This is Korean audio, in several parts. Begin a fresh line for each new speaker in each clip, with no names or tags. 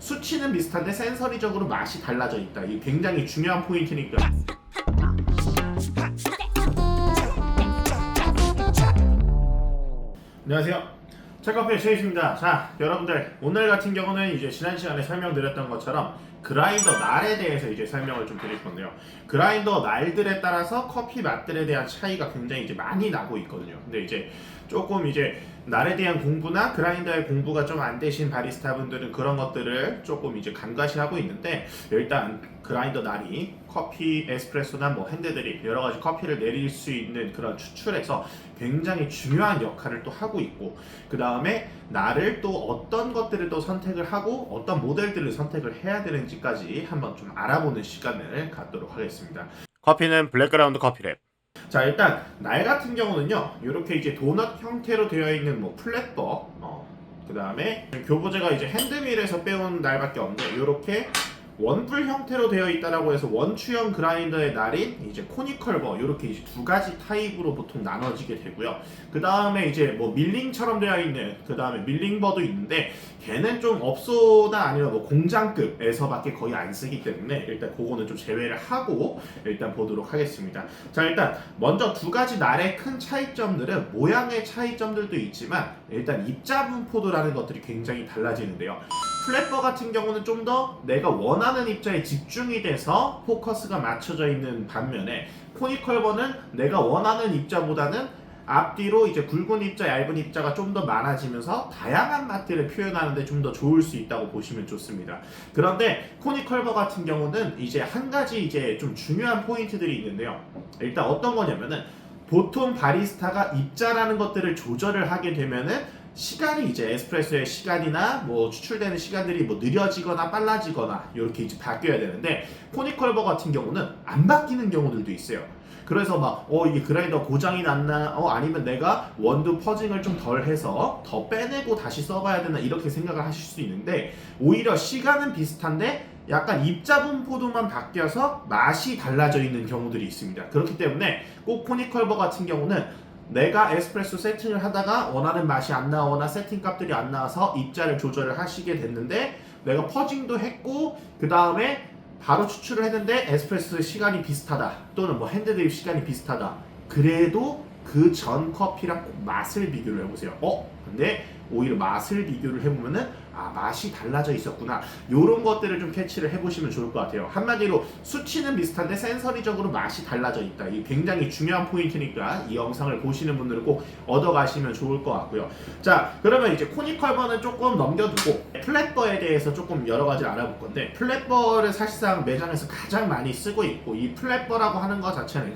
수치는 비슷한데 센서리적으로 맛이 달라져 있다. 이게 굉장히 중요한 포인트니까. 안녕하세요. 찰커피의 최희수입니다. 자, 여러분들 오늘 같은 경우는 이제 지난 시간에 설명드렸던 것처럼 그라인더 날에 대해서 이제 설명을 좀 드릴 건데요. 그라인더 날들에 따라서 커피 맛들에 대한 차이가 굉장히 이제 많이 나고 있거든요. 근데 이제 조금 이제 날에 대한 공부나 그라인더의 공부가 좀 안 되신 바리스타 분들은 그런 것들을 조금 이제 간과시하고 있는데, 일단 그라인더 날이 커피, 에스프레소나 뭐 핸드드립 여러 가지 커피를 내릴 수 있는 그런 추출에서 굉장히 중요한 역할을 또 하고 있고, 그 다음에 날을 또 어떤 것들을 또 선택을 하고 어떤 모델들을 선택을 해야 되는지까지 한번 좀 알아보는 시간을 갖도록 하겠습니다. 커피는 블랙그라운드 커피랩. 자, 일단 날 같은 경우는요, 이렇게 이제 도넛 형태로 되어 있는 뭐 플랫버, 그 다음에 교보제가 이제 핸드밀에서 빼온 날밖에 없는데, 이렇게 원뿔 형태로 되어 있다라고 해서 원추형 그라인더의 날인 이제 코니컬버, 이렇게 이제 두 가지 타입으로 보통 나눠지게 되고요. 그 다음에 이제 뭐 밀링처럼 되어 있는, 그 다음에 밀링버도 있는데, 걔는 좀 업소나 아니면 뭐 공장급에서밖에 거의 안 쓰기 때문에 일단 그거는 좀 제외를 하고 일단 보도록 하겠습니다. 자, 일단 먼저 두 가지 날의 큰 차이점들은 모양의 차이점들도 있지만 일단 입자 분포도라는 것들이 굉장히 달라지는데요. 플랫버 같은 경우는 좀 더 내가 원하는 입자에 집중이 돼서 포커스가 맞춰져 있는 반면에, 코니컬버는 내가 원하는 입자보다는 앞뒤로 이제 굵은 입자, 얇은 입자가 좀 더 많아지면서 다양한 맛들을 표현하는데 좀 더 좋을 수 있다고 보시면 좋습니다. 그런데 코니컬버 같은 경우는 이제 한 가지 이제 좀 중요한 포인트들이 있는데요. 일단 어떤 거냐면은, 보통 바리스타가 입자라는 것들을 조절을 하게 되면은 시간이 이제 에스프레소의 시간이나 뭐 추출되는 시간들이 뭐 느려지거나 빨라지거나 이렇게 이제 바뀌어야 되는데, 코니컬버 같은 경우는 안 바뀌는 경우들도 있어요. 그래서 막 이게 그라인더 고장이 났나, 아니면 내가 원두 퍼징을 좀 덜 해서 더 빼내고 다시 써봐야 되나, 이렇게 생각을 하실 수 있는데, 오히려 시간은 비슷한데 약간 입자 분포도만 바뀌어서 맛이 달라져 있는 경우들이 있습니다. 그렇기 때문에 꼭 코니컬버 같은 경우는 내가 에스프레소 세팅을 하다가 원하는 맛이 안 나오거나 세팅 값들이 안 나와서 입자를 조절을 하시게 됐는데, 내가 퍼징도 했고 그 다음에 바로 추출을 했는데 에스프레소 시간이 비슷하다, 또는 뭐 핸드드립 시간이 비슷하다, 그래도 그 전 커피랑 꼭 맛을 비교를 해보세요. 근데 오히려 맛을 비교를 해보면은 맛이 달라져 있었구나, 요런 것들을 좀 캐치를 해보시면 좋을 것 같아요. 한마디로 수치는 비슷한데 센서리적으로 맛이 달라져 있다. 이게 굉장히 중요한 포인트니까 이 영상을 보시는 분들은 꼭 얻어가시면 좋을 것 같고요. 자, 그러면 이제 코니컬버는 조금 넘겨두고 플랫버에 대해서 조금 여러 가지 알아볼 건데, 플랫버를 사실상 매장에서 가장 많이 쓰고 있고, 이 플랫버라고 하는 것 자체는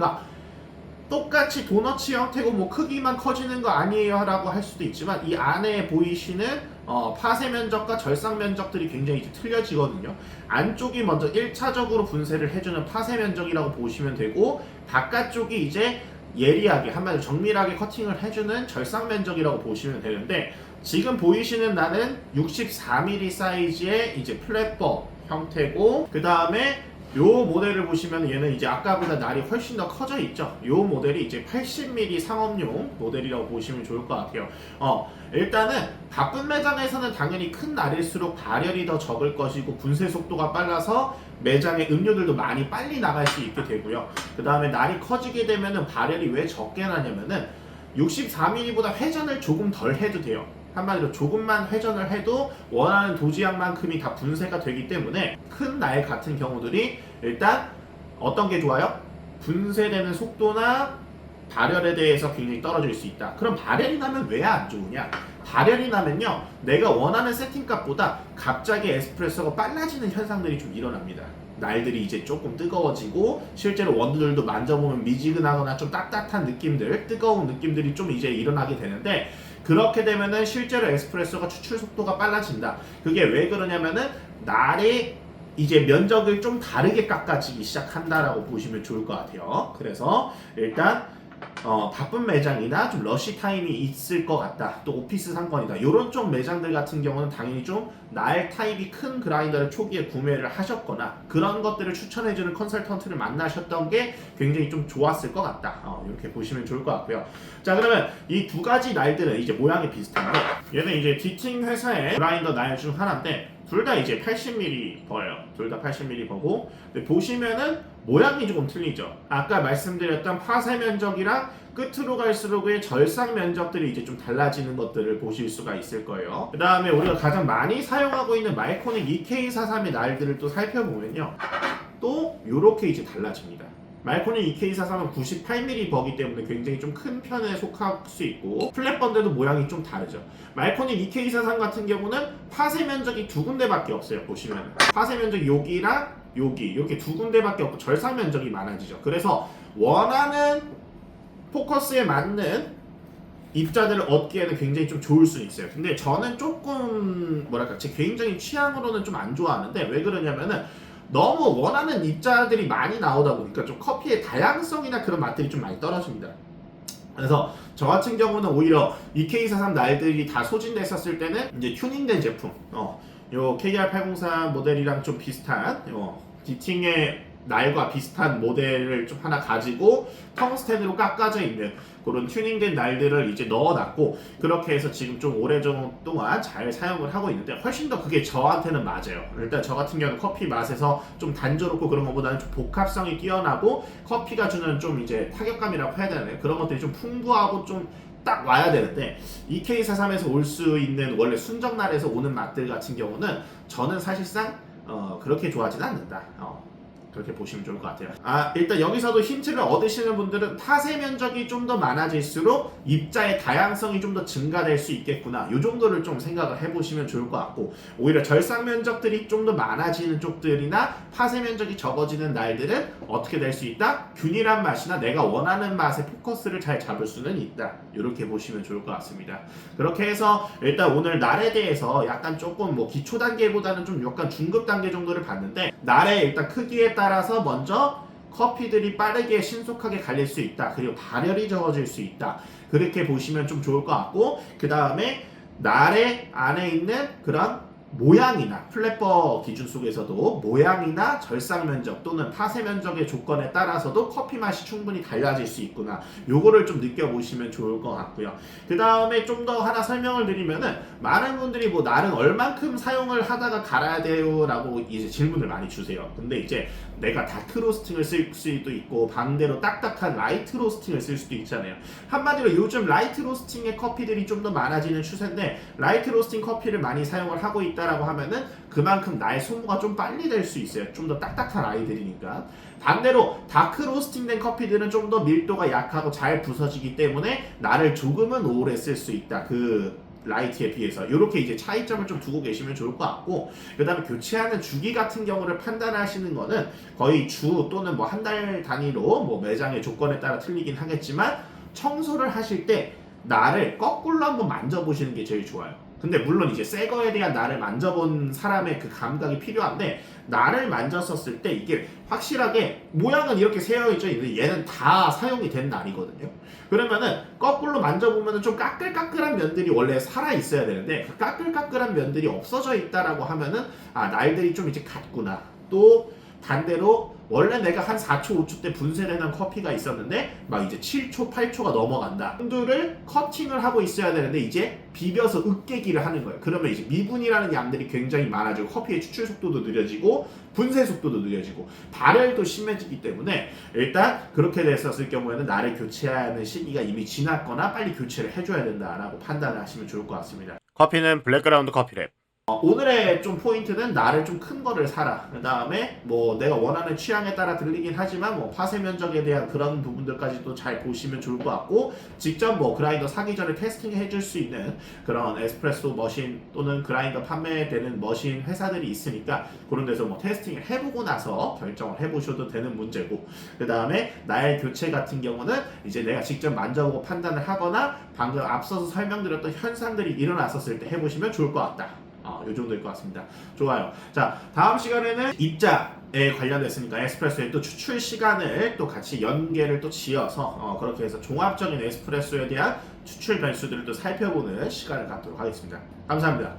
똑같이 도너츠 형태고 뭐 크기만 커지는 거 아니에요 라고 할 수도 있지만, 이 안에 보이시는 파쇄 면적과 절삭 면적들이 굉장히 이제 틀려지거든요. 안쪽이 먼저 1차적으로 분쇄를 해주는 파쇄 면적이라고 보시면 되고, 바깥쪽이 이제 예리하게, 한마디로 정밀하게 커팅을 해주는 절삭 면적이라고 보시면 되는데, 지금 보이시는 나는 64mm 사이즈의 이제 플랫버 형태고, 그 다음에 요 모델을 보시면 얘는 이제 아까보다 날이 훨씬 더 커져 있죠. 요 모델이 이제 80mm 상업용 모델이라고 보시면 좋을 것 같아요. 일단은 바쁜 매장에서는 당연히 큰 날일수록 발열이 더 적을 것이고 분쇄 속도가 빨라서 매장에 음료들도 많이 빨리 나갈 수 있게 되고요. 그 다음에 날이 커지게 되면은 발열이 왜 적게 나냐면은 64mm보다 회전을 조금 덜 해도 돼요. 한마디로 조금만 회전을 해도 원하는 도지양만큼이 다 분쇄가 되기 때문에 큰 날 같은 경우들이 일단 어떤 게 좋아요? 분쇄되는 속도나 발열에 대해서 굉장히 떨어질 수 있다. 그럼 발열이 나면 왜 안 좋으냐? 발열이 나면요, 내가 원하는 세팅값보다 갑자기 에스프레소가 빨라지는 현상들이 좀 일어납니다. 날들이 이제 조금 뜨거워지고, 실제로 원두들도 만져보면 미지근하거나 좀 따뜻한 느낌들, 뜨거운 느낌들이 좀 이제 일어나게 되는데, 그렇게 되면은 실제로 에스프레소가 추출 속도가 빨라진다. 그게 왜 그러냐면은 날의 이제 면적을 좀 다르게 깎아지기 시작한다라고 보시면 좋을 것 같아요. 그래서 일단 바쁜 매장이나 좀 러쉬 타임이 있을 것 같다, 또 오피스 상권이다, 이런 쪽 매장들 같은 경우는 당연히 좀 날 타입이 큰 그라인더를 초기에 구매를 하셨거나 그런 것들을 추천해주는 컨설턴트를 만나셨던 게 굉장히 좀 좋았을 것 같다, 이렇게 보시면 좋을 것 같고요. 자, 그러면 이 두 가지 날들은 이제 모양이 비슷한데, 얘는 이제 디팅 회사의 그라인더 날 중 하나인데, 둘 다 이제 80mm 버예요. 둘 다 80mm 버고, 근데 보시면은 모양이 조금 틀리죠. 아까 말씀드렸던 파쇄 면적이랑 끝으로 갈수록의 절삭 면적들이 이제 좀 달라지는 것들을 보실 수가 있을 거예요. 그 다음에 우리가 가장 많이 사용하고 있는 마이코닉 EK43의 날들을 또 살펴보면요, 또 요렇게 이제 달라집니다. 마이코닉 EK43은 98mm 버기 때문에 굉장히 좀 큰 편에 속할 수 있고, 플랫번데도 모양이 좀 다르죠. 마이코닉 EK43 같은 경우는 파쇄 면적이 두 군데밖에 없어요. 보시면 파쇄 면적이 여기랑 여기 이렇게 두 군데밖에 없고 절삭 면적이 많아지죠. 그래서 원하는 포커스에 맞는 입자들을 얻기에는 굉장히 좀 좋을 수 있어요. 근데 저는 조금 뭐랄까 제 개인적인 취향으로는 좀 안 좋아하는데, 왜 그러냐면은 너무 원하는 입자들이 많이 나오다 보니까 좀 커피의 다양성이나 그런 맛들이 좀 많이 떨어집니다. 그래서 저 같은 경우는 오히려 EK43 날들이 다 소진됐었을 때는 이제 튜닝된 제품, 요 KR803 모델이랑 좀 비슷한 디팅의 날과 비슷한 모델을 좀 하나 가지고 텅스텐으로 깎아져 있는 그런 튜닝된 날들을 이제 넣어놨고, 그렇게 해서 지금 좀 오래전 동안 잘 사용을 하고 있는데, 훨씬 더 그게 저한테는 맞아요. 일단 저 같은 경우는 커피 맛에서 좀 단조롭고 그런 것보다는 좀 복합성이 뛰어나고 커피가 주는 좀 이제 타격감이라고 해야 되나요? 그런 것들이 좀 풍부하고 좀 딱 와야 되는데, EK43에서 올 수 있는 원래 순정날에서 오는 맛들 같은 경우는 저는 사실상 그렇게 좋아하진 않는다. 그렇게 보시면 좋을 것 같아요. 일단 여기서도 힌트를 얻으시는 분들은 파쇄 면적이 좀 더 많아질수록 입자의 다양성이 좀 더 증가될 수 있겠구나, 이 정도를 좀 생각을 해보시면 좋을 것 같고, 오히려 절삭 면적들이 좀 더 많아지는 쪽들이나 파쇄 면적이 적어지는 날들은 어떻게 될 수 있다? 균일한 맛이나 내가 원하는 맛의 포커스를 잘 잡을 수는 있다, 이렇게 보시면 좋을 것 같습니다. 그렇게 해서 일단 오늘 날에 대해서 약간 조금 뭐 기초 단계보다는 좀 약간 중급 단계 정도를 봤는데, 날의 일단 크기에 따라서 먼저 커피들이 빠르게 신속하게 갈릴 수 있다, 그리고 발열이 적어질 수 있다, 그렇게 보시면 좀 좋을 것 같고, 그 다음에 날의 안에 있는 그런 모양이나 플랫버 기준 속에서도 모양이나 절삭 면적 또는 파쇄 면적의 조건에 따라서도 커피 맛이 충분히 달라질 수 있구나, 요거를 좀 느껴보시면 좋을 것 같고요. 그 다음에 좀 더 하나 설명을 드리면은, 많은 분들이 뭐 날은 얼만큼 사용을 하다가 갈아야 돼요 라고 이제 질문을 많이 주세요. 근데 이제 내가 다크 로스팅을 쓸 수도 있고 반대로 딱딱한 라이트 로스팅을 쓸 수도 있잖아요. 한마디로 요즘 라이트 로스팅의 커피들이 좀 더 많아지는 추세인데, 라이트 로스팅 커피를 많이 사용을 하고 있다라고 하면은 그만큼 날 소모가 좀 빨리 될 수 있어요. 좀 더 딱딱한 아이들이니까. 반대로 다크 로스팅된 커피들은 좀 더 밀도가 약하고 잘 부서지기 때문에 날을 조금은 오래 쓸 수 있다, 그 라이트에 비해서. 이렇게 이제 차이점을 좀 두고 계시면 좋을 것 같고, 그 다음에 교체하는 주기 같은 경우를 판단하시는 거는 거의 주 또는 뭐 한 달 단위로 뭐 매장의 조건에 따라 틀리긴 하겠지만, 청소를 하실 때 날을 거꾸로 한번 만져보시는 게 제일 좋아요. 근데 물론 이제 새 거에 대한 날을 만져본 사람의 그 감각이 필요한데, 날을 만졌었을 때 이게 확실하게 모양은 이렇게 세어있죠. 얘는 다 사용이 된 날이거든요. 그러면은 거꾸로 만져보면은 좀 까끌까끌한 면들이 원래 살아있어야 되는데, 그 까끌까끌한 면들이 없어져 있다라고 하면은 날들이 좀 이제 갔구나. 또 반대로 원래 내가 한 4초, 5초 때 분쇄되는 커피가 있었는데 막 이제 7초, 8초가 넘어간다. 분들을 커팅을 하고 있어야 되는데 이제 비벼서 으깨기를 하는 거예요. 그러면 이제 미분이라는 양들이 굉장히 많아지고 커피의 추출 속도도 느려지고 분쇄 속도도 느려지고 발열도 심해지기 때문에, 일단 그렇게 됐었을 경우에는 날을 교체하는 시기가 이미 지났거나 빨리 교체를 해줘야 된다라고 판단을 하시면 좋을 것 같습니다.
커피는 블랙그라운드 커피랩.
오늘의 좀 포인트는 날을 좀 큰 거를 사라. 그 다음에 뭐 내가 원하는 취향에 따라 들리긴 하지만 뭐 파쇄 면적에 대한 그런 부분들까지도 잘 보시면 좋을 것 같고, 직접 뭐 그라인더 사기 전에 테스팅 해줄 수 있는 그런 에스프레소 머신 또는 그라인더 판매되는 머신 회사들이 있으니까 그런 데서 뭐 테스팅을 해보고 나서 결정을 해보셔도 되는 문제고, 그 다음에 날 교체 같은 경우는 이제 내가 직접 만져보고 판단을 하거나 방금 앞서서 설명드렸던 현상들이 일어났었을 때 해보시면 좋을 것 같다. 요 정도일 것 같습니다. 좋아요. 자, 다음 시간에는 입자에 관련됐으니까 에스프레소의 또 추출 시간을 또 같이 연계를 또 지어서 그렇게 해서 종합적인 에스프레소에 대한 추출 변수들을 또 살펴보는 시간을 갖도록 하겠습니다. 감사합니다.